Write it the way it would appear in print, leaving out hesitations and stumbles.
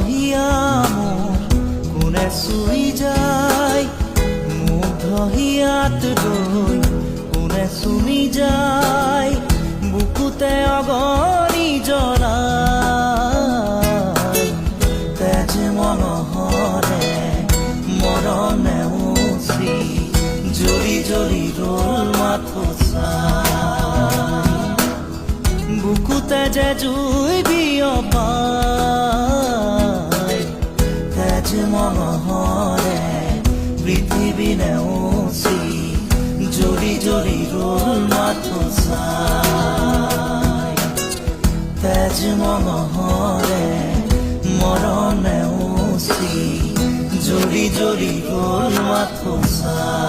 হিয়া মোৰ কোনে চুই যায়, মুগ্ধ হিয়াত গৈ কোনে চুমি যায়, বুকুতে অগণি জ্বলাই। তেজ মঙহৰে মৰমে উচি জ্বলি জ্বলি ৰ'ল মাথো চাই, বুকুতে যে জুই বিয়পাই। তেজ মঙহৰে পৃথিৱী নেওচি জ্বলি জ্বলি ৰ'ল মাথো চাই। তেজ মঙহৰে মৰম নেওচি জ্বলি জ্বলি ৰ'ল মাথো চাই।